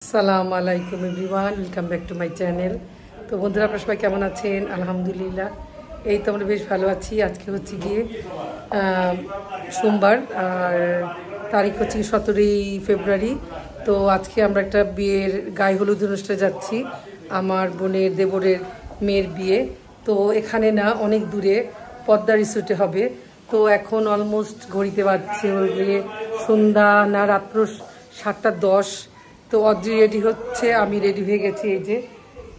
আসসালামু আলাইকুম everyone, welcome back to my channel. তো বন্ধুরা, আপনারা সবাই কেমন আছেন? আলহামদুলিল্লাহ, এই তো আমরা বেশ ভালো আছি। আজকে হচ্ছে গিয়ে সোমবার, আর তারিখ হচ্ছে 17ই ফেব্রুয়ারি। তো আজকে আমরা একটা বিয়ের গায়ে হলুদ অনুষ্ঠানে যাচ্ছি, আমার বোনের দেবরের মেয়ের বিয়ে। তো এখানে না, অনেক দূরে পদ্মা রিসোর্টে হবে। তো এখন অলমোস্ট ঘড়িতে বাজছে সন্ধ্যা না রাত্র 7:10। তো অদ্রি রেডি হচ্ছে, আমি রেডি হয়ে গেছি এই যে।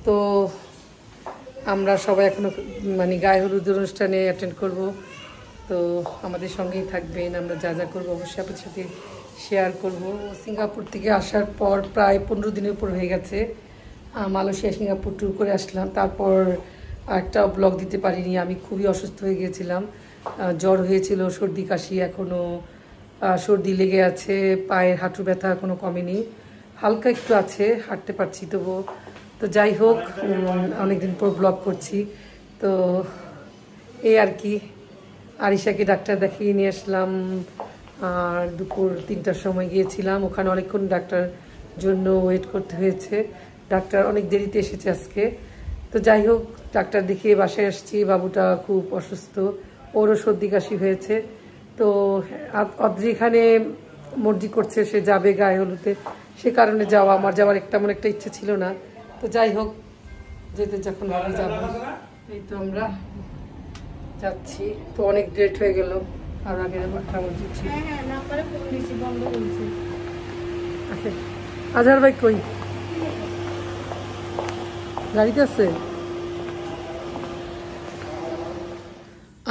তো আমরা সবাই এখনো গায়ে হলুদ অনুষ্ঠানে অ্যাটেন্ড করব। তো আমাদের সঙ্গেই থাকবেন, আমরা যা যা করবো অবশ্যই আপনাদের সাথে শেয়ার করব। সিঙ্গাপুর থেকে আসার পর প্রায় 15 দিনের উপর হয়ে গেছে। মালয়েশিয়া সিঙ্গাপুর ট্যুর করে আসলাম, তারপর একটা ব্লগ দিতে পারিনি। আমি খুবই অসুস্থ হয়ে গিয়েছিলাম, জ্বর হয়েছিল, সর্দি কাশি, এখনও সর্দি লেগে আছে, পায়ের হাঁটু ব্যথা এখনও কমেনি, হালকা একটু আছে, হাঁটতে পারছি তবু। তো যাই হোক, অনেকদিন পর ব্লগ করছি। তো এই আর কি, আরিশাকে ডাক্তার দেখিয়ে নিয়ে আসলাম, আর দুপুর 3টার সময় গিয়েছিলাম। ওখানে অনেকক্ষণ ডাক্তার জন্য ওয়েট করতে হয়েছে, ডাক্তার অনেক দেরিতে এসেছে আজকে। তো যাই হোক, ডাক্তার দেখিয়ে বাসায় আসছি। বাবুটা খুব অসুস্থ, ওরও সর্দি কাশি হয়েছে। তো অদ্রি এখানে মর্জি করছে, সে যাবে গায়ে হলুদে, সে কারণে যাওয়া। আমার যাওয়ার তেমন একটা ইচ্ছে ছিল না। তো যাই হোক, যেতে যখন ভাবে যাব। এই তো আমরা যাচ্ছি। তো অনেক লেট হয়ে গেল, আর আগে দিচ্ছি। আজহার ভাই কই? গাড়িতে আছে?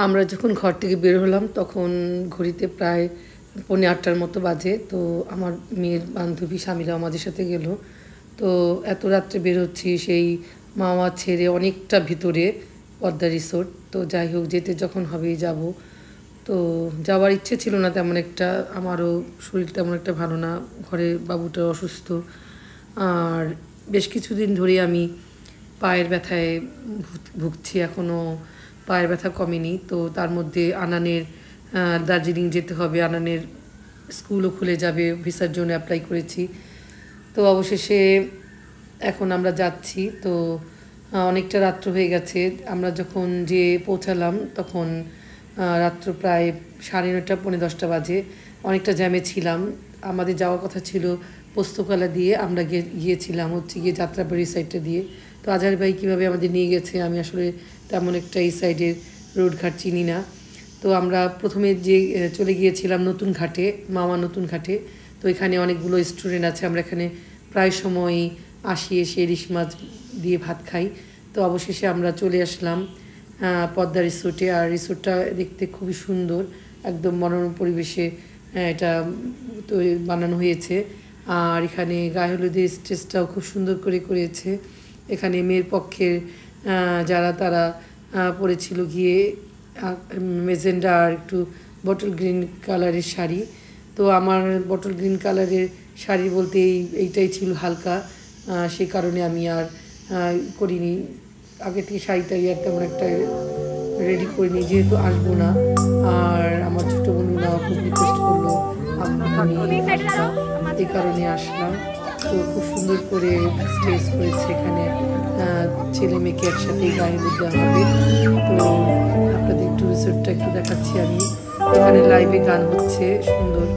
আমরা যখন ঘর থেকে বের হলাম তখন ঘড়িতে প্রায় 7:45 মতো বাজে। তো আমার মেয়ের বান্ধবী স্বামীরা আমাদের সাথে গেল। তো এত রাত্রে বের হচ্ছি, সেই মাওয়া ছেড়ে অনেকটা ভিতরে পদ্মা রিসোর্ট। তো যাই হোক, যেতে যখন হবেই যাব। তো যাওয়ার ইচ্ছে ছিল না তেমন একটা, আমারও শরীর তেমন একটা ভালো না, ঘরে বাবুটা অসুস্থ, আর বেশ কিছুদিন ধরে আমি পায়ের ব্যথায় ভুগছি, এখনও পায়ের ব্যথা কমেনি। তো তার মধ্যে আনানের দার্জিলিং যেতে হবে, আনানের স্কুলও খুলে যাবে, ভিসার জন্য অ্যাপ্লাই করেছি। তো অবশেষে এখন আমরা যাচ্ছি। তো অনেকটা রাত্র হয়ে গেছে। আমরা যখন যে পৌঁছালাম তখন রাত্র প্রায় 9:30 পৌনে 10টা বাজে। অনেকটা জ্যামে ছিলাম। আমাদের যাওয়ার কথা ছিল পোস্তকলা দিয়ে, আমরা গিয়েছিলাম হচ্ছে গিয়ে যাত্রাবাড়ি সাইডটা দিয়ে। তো আজহার ভাই কীভাবে আমাদের নিয়ে গেছে, আমি আসলে তেমন একটা এই সাইডের রোডঘাট চিনি না। তো আমরা প্রথমে যে চলে গিয়েছিলাম নতুন ঘাটে, মাওয়া নতুন ঘাটে। তো এখানে অনেকগুলো রেস্টুরেন্ট আছে, আমরা এখানে প্রায় সময়ই আসি, এসে ইলিশ মাছ দিয়ে ভাত খাই। তো অবশেষে আমরা চলে আসলাম পদ্মা রিসোর্টে। আর রিসোর্টটা দেখতে খুবই সুন্দর, একদম মনোরম পরিবেশে এটা তো বানানো হয়েছে। আর এখানে গায়ে হলুদের স্টেজটাও খুব সুন্দর করে করেছে। এখানে মেয়ের পক্ষের যারা তারা পরেছিল গিয়ে মেজেন্ডা আর একটু বটল গ্রিন কালারের শাড়ি। তো আমার বটল গ্রিন কালারের শাড়ি বলতে এইটাই ছিল হালকা, সেই কারণে আমি আর করিনি। আগে থেকে শাড়িটাই আর তেমন একটা রেডি করিনি, যেহেতু আসবো না। আর আমার ছোটো বোনরা খুব রিকোয়েস্ট করলো এই কারণে আসলাম। তো খুব সুন্দর করে স্টেজ করেছে, এখানে ছেলে মেয়েকে একসাথেই গায়ে হলুদ দেওয়া হবে। তো আপনাদের একটু রিসোর্টটা একটু দেখাচ্ছি আমি। এখানে লাইভে গান হচ্ছে সুন্দর।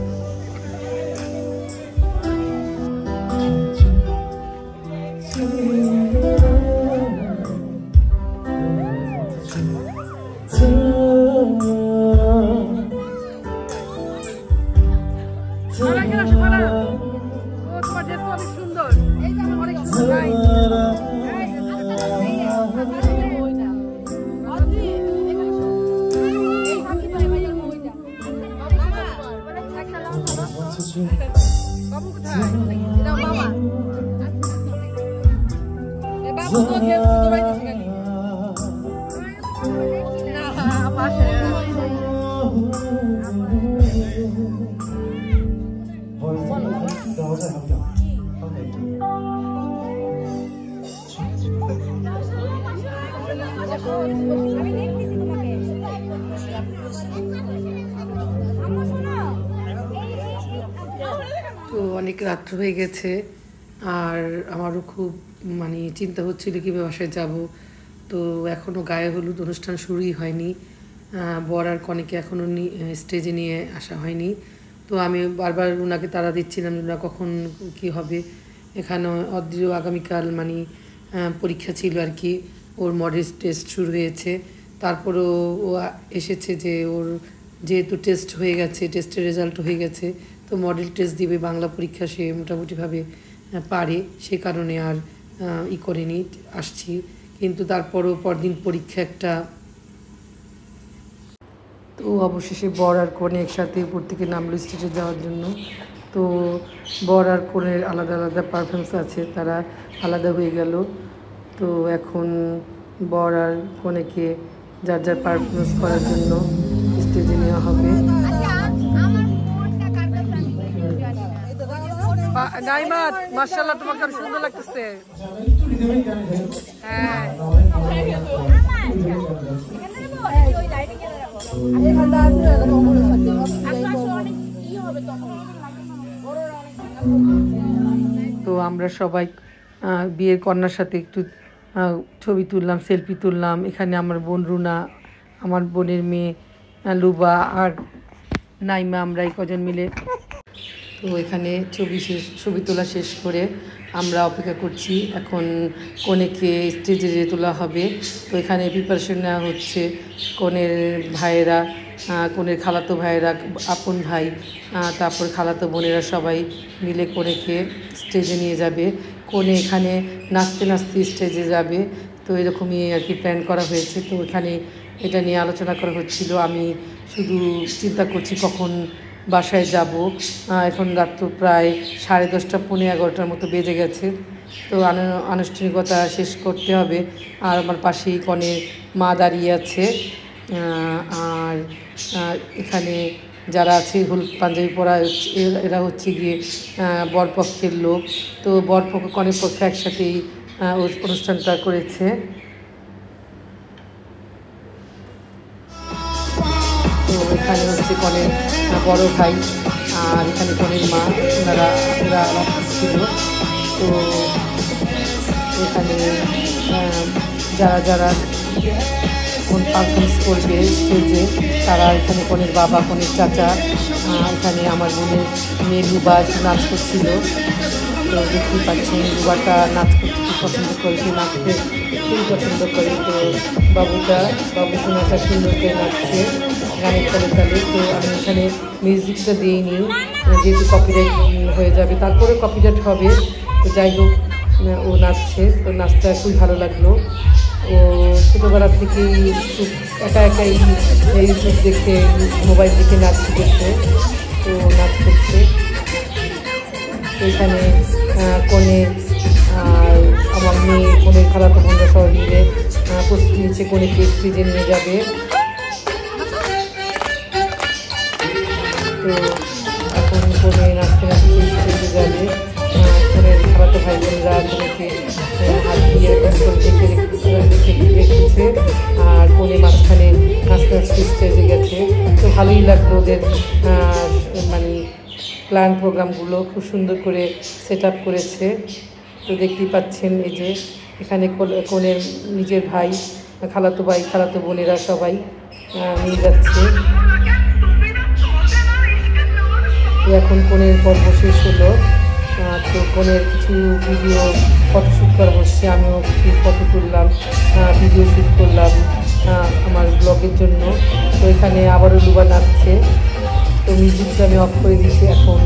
তো অনেক রাত্র হয়ে গেছে, আর আমারও খুব মানে চিন্তা হচ্ছিল কীভাবে বাসায় যাব। তো এখনও গায়ে হলুদ অনুষ্ঠান শুরুই হয়নি, বর আর কনেকে এখনও স্টেজে নিয়ে আসা হয়নি। তো আমি বারবার ওনাকে তাড়া দিচ্ছিলাম ওনা কখন কি হবে। এখানে অদ্রিও আগামীকাল মানে পরীক্ষা ছিল আর কি, ওর মডেল টেস্ট শুরু হয়েছে। তারপরও ও এসেছে যে ওর যেহেতু টেস্ট হয়ে গেছে, টেস্টের রেজাল্ট হয়ে গেছে, তো মডেল টেস্ট দিবে, বাংলা পরীক্ষা সে মোটামুটিভাবে পারে, সে কারণে আর করেনি, আসছি। কিন্তু তারপরও পরদিন পরীক্ষা একটা। তো অবশেষে বর আর কনে একসাথে উপর থেকে নামলো স্টেজে যাওয়ার জন্য। তো বর আর কনের আলাদা আলাদা পারফরমেন্স আছে, তারা আলাদা হয়ে গেল। তো এখন বর আর কনেকে যার যার পারফরমেন্স করার জন্য স্টেজে নেওয়া হবে। নাইমাত, মাশাআল্লাহ তোমাকে আর সুন্দর লাগতেছে। হ্যাঁ তো আমরা সবাই বিয়ের কন্যার সাথে একটু ছবি তুললাম, সেলফি তুললাম। এখানে আমার বোন রুনা, আমার বোনের মেয়ে লুবা আর নাইমা, আমরা এই কজন মিলে। তো এখানে ছবি তোলা শেষ করে আমরা অপেক্ষা করছি, এখন কনেকে স্টেজে তোলা হবে। তো এখানে প্রিপারেশন নেওয়া হচ্ছে, কনের ভাইয়েরা, কনের খালাতো ভাইয়েরা, আপন ভাই, তারপর খালাতো বোনেরা সবাই মিলে কনেকে স্টেজে নিয়ে যাবে। কনে এখানে নাচতে নাচতে স্টেজে যাবে। তো এরকমই আর কি প্ল্যান করা হয়েছে। তো এখানে এটা নিয়ে আলোচনা করা হচ্ছিল। আমি শুধু চিন্তা করছি কখন বাসায় যাব। এখন রাত প্রায় 10:30 পৌনে 11টার মতো বেজে গেছে। তো আনুষ্ঠানিকতা শেষ করতে হবে। আর আমার পাশেই কনের মা দাঁড়িয়ে আছে। আর এখানে যারা আছে হলুদ পাঞ্জাবি পরা, এরা হচ্ছে গিয়ে বরপক্ষের লোক। তো বরপক্ষ কনের পক্ষে একসাথেই অনুষ্ঠানটা করেছে। তো এখানে হচ্ছে কনের বড় ভাই আর এখানে কনের মা, ওরা ছিল। তো এখানে যারা যারা পারফরমেন্স করবে স্টেজে, তারা এখানে কনের বাবা, কনের চাচা, এখানে আমার বোনের মেয়ে লুবা নাচ করছিল। তো দেখতেই পাচ্ছেন লুবাটা নাচ করতে খুব পছন্দ করে, সে নাচতে খুবই পছন্দ করে। তো বাবু সোনাটা সুন্দর করে নাচছে গানের তালে তালে। তো আমি এখানে মিউজিকটা দিইনি, যেহেতু কপিরাইট হয়ে যাবে, তারপরে কপিরাইট হবে। তো যাই হোক, ও নাচছে। তো নাচটা খুবই ভালো লাগলো। ও ছোটোবেলা থেকেই খুব একাই ইউটিউব দেখে, মোবাইল দেখে নাচ শিখেছে। তো নাচ করছে। তো এখানে কনের আর আমার মেয়ে, কনের খালাতো বোনরা সবাই মিলে প্রস্তুতি নিচ্ছে, কনেকে স্টেজে নিয়ে যাবে। তো এখন কনে নাচতে নাচতে স্টেজে যাবে। কনের খালাতো ভাই বোনরা কনেকে হাত দিয়ে রেখেছে, আর কনে মাঝখানে নাচতে নাচতে স্টেজে গেছে। তো ভালোই লাগলো ওদের মানে প্ল্যান প্রোগ্রামগুলো খুব সুন্দর করে সেট আপ করেছে। তো দেখতেই পাচ্ছেন এই যে এখানে কনের নিজের ভাই, খালাতো ভাই, খালাতো বোনেরা সবাই নিয়ে যাচ্ছে। এখন কনের পর্ব শেষ হলো। তো কনের কিছু ভিডিও ফটোশ্যুট করা হচ্ছে, আমিও কিছু ফটো তুললাম, ভিডিও শ্যুট করলাম আমার ব্লগের জন্য। তো এখানে আবারও লুবা নাচছে। তো মিউজিকটা আমি অফ করে দিয়েছি এখন।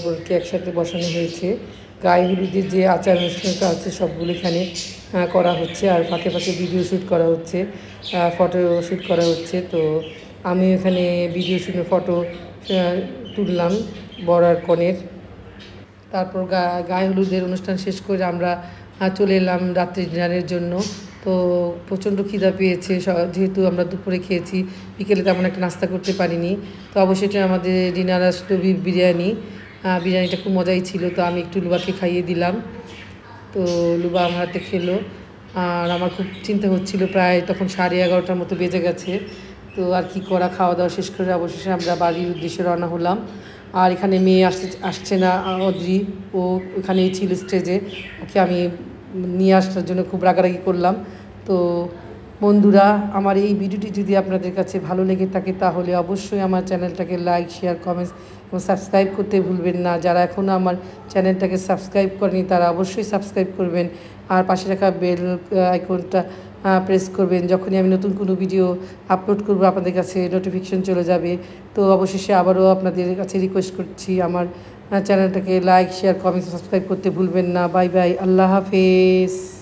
বোনকে একসাথে বসানো হয়েছে। গায়ে হলুদের যে আচার অনুষ্ঠানটা আছে সবগুলো এখানে করা হচ্ছে, আর ফাঁকে ফাঁকে ভিডিও শ্যুট করা হচ্ছে, ফটো শ্যুট করা হচ্ছে। তো আমি এখানে ভিডিও শ্যুটে ফটো তুললাম বর আর কনের। তারপর গায়ে হলুদের অনুষ্ঠান শেষ করে আমরা চলে এলাম রাত্রি ডিনারের জন্য। তো প্রচণ্ড খিদা পেয়েছে, যেহেতু আমরা দুপুরে খেয়েছি, বিকেলে তেমন একটা নাস্তা করতে পারিনি। তো অবশেষে আমাদের ডিনার আসলো বিরিয়ানি। বিরিয়ানিটা খুব মজাই ছিল। তো আমি একটু লুবাকে খাইয়ে দিলাম। তো লুবা আমার হাতে খেলো। আর আমার খুব চিন্তা হচ্ছিল, প্রায় তখন 11:30টার মতো বেজে গেছে। তো আর কি করা, খাওয়া দাওয়া শেষ করে অবশেষে আমরা বাড়ির উদ্দেশ্যে রওনা হলাম। আর এখানে মেয়ে আসছে না, অদ্রি, ও ওখানেই ছিল স্টেজে। ওকে আমি নিয়ে আসার জন্য খুব রাগারাগি করলাম। তো বন্ধুরা, আমার এই ভিডিওটি যদি আপনাদের কাছে ভালো লেগে থাকে তাহলে অবশ্যই আমার চ্যানেলটাকে লাইক, শেয়ার, কমেন্টস এবং সাবস্ক্রাইব করতে ভুলবেন না। যারা এখনও আমার চ্যানেলটাকে সাবস্ক্রাইব করেনি তারা অবশ্যই সাবস্ক্রাইব করবেন, আর পাশে রাখা বেল আইকনটা প্রেস করবেন। যখনই আমি নতুন কোনো ভিডিও আপলোড করব আপনাদের কাছে নোটিফিকেশন চলে যাবে। তো অবশেষে আবারও আপনাদের কাছে রিকোয়েস্ট করছি, আমার চ্যানেলটাকে লাইক, শেয়ার, কমেন্টস, সাবস্ক্রাইব করতে ভুলবেন না। বাই বাই, আল্লাহ হাফেজ।